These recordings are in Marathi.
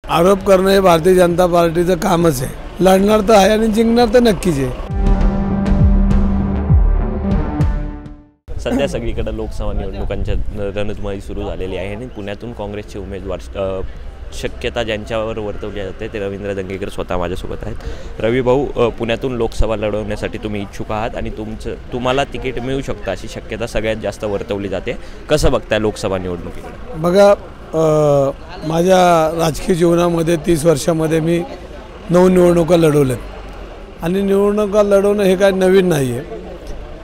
आरोप करणं हे भारतीय जनता पार्टीचं कामच आहे। लढणार तर आहे आणि जिंकणार तर नक्कीच आहे। सध्या सगळीकडे लोकसभा निवडणुकांच्या रणधुमाळी सुरू झालेली आहे आणि पुण्यातून काँग्रेसचे उमेदवार शक्यता ज्यांच्यावर वर्तवली जाते ते रवींद्र दंगेकर स्वतः माझ्यासोबत आहेत। रवी भाऊ, पुण्यातून लोकसभा लढवण्यासाठी तुम्ही इच्छुक आहात आणि तुम्हाला तिकीट मिळू शकतं अशी शक्यता सगळ्यात जास्त वर्तवली जाते। कसं बघताय लोकसभा निवडणुकीकडे? बघा, माझ्या राजकीय जीवनामध्ये 30 वर्षामध्ये मी 9 निवडणुका लढवल्यात आणि निवडणुका लढवणं हे काय नवीन नाही आहे।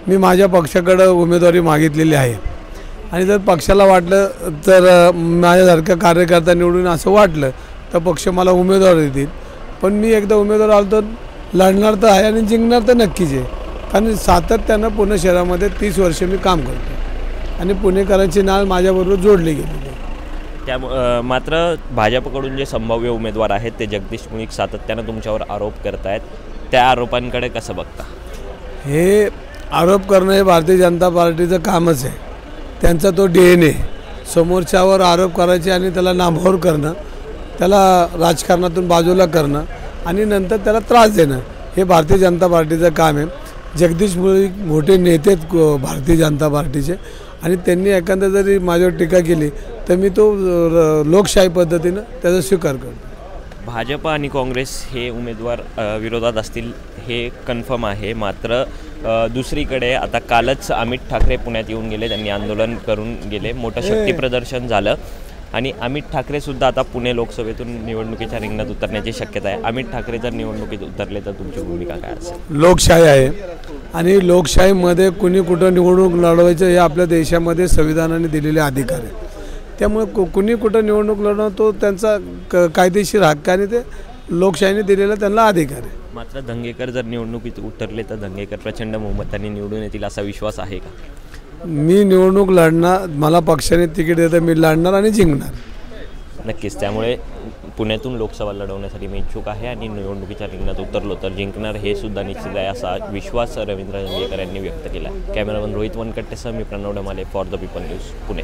मी माझ्या पक्षाकडे उमेदवारी मागितलेली आहे आणि जर पक्षाला वाटलं तर माझ्यासारख्या कार्यकर्ता निवडून असं वाटलं तर पक्ष मला उमेदवार देतील। पण मी एकदा उमेदवार आलो तर लढणार तर आहे आणि जिंकणार तर नक्कीच आहे। कारण सातत्यानं पुणे शहरामध्ये 30 वर्ष मी काम करतो आणि पुणेकरांची नाळ माझ्याबरोबर जोडली गेलेली आहे। मात्र भाजपकडून जे संभाव्य उमेदवार आहेत ते जगदीश मुळीक सातत्यानं तुमच्यावर आरोप करत आहेत, त्या आरोपांकडे कसं बघता? हे आरोप करणं हे भारतीय जनता पार्टीचं कामच आहे। त्यांचा तो DNA समोरच्यावर आरोप करायचे आणि त्याला नामोहर करणं, त्याला राजकारणातून बाजूला करणं आणि नंतर त्याला त्रास देणं हे भारतीय जनता पार्टीचं काम आहे। जगदीश मुळीक मोठे नेते आहेत भारतीय जनता पार्टीचे आणि त्यांनी एखादा जरी माझ्यावर टीका केली तर मी तो लोकशाही पद्धतीनं त्याचा स्वीकार करतो। भाजप आणि काँग्रेस हे उमेदवार विरोधात असतील हे कन्फर्म आहे। मात्र दुसरीकडे आता कालच अमित ठाकरे पुण्यात येऊन गेले, त्यांनी आंदोलन करून गेले, मोठं शक्ती प्रदर्शन झालं आणि अमित ठाकरेसुद्धा आता पुणे लोकसभेतून निवडणुकीच्या रिंगणात उतरण्याची शक्यता आहे। अमित ठाकरे जर निवडणुकीत उतरले तर तुमची भूमिका काय असेल? लोकशाही आहे आणि लोकशाहीमध्ये कुणी कुठं निवडणूक लढवायचं हे आपल्या देशामध्ये संविधानाने दिलेले अधिकार आहे। त्यामुळे कुणी कुठं निवडणूक लढवणं तो त्यांचा कायदेशीर हक्क आणि ते लोकशाहीने दिलेला त्यांना अधिकार आहे। मात्र दंगेकर जर निवडणुकीत उतरले तर दंगेकर प्रचंड बहुमताने निवडून येतील असा विश्वास आहे का? मी निवडणूक लढणार, मला पक्षाने तिकीट देतं, मी लढणार आणि जिंकणार नक्कीच। त्यामुळे पुण्यातून लोकसभा लढवण्यासाठी मी इच्छुक आहे आणि निवडणुकीच्या रिंगणात उतरलो तर जिंकणार हे सुद्धा निश्चित आहे असा विश्वास रवींद्र दंगेकर यांनी व्यक्त केला। कॅमेरामन रोहित वनकट्टेसह मी Pranav Damale, for the people news, Pune.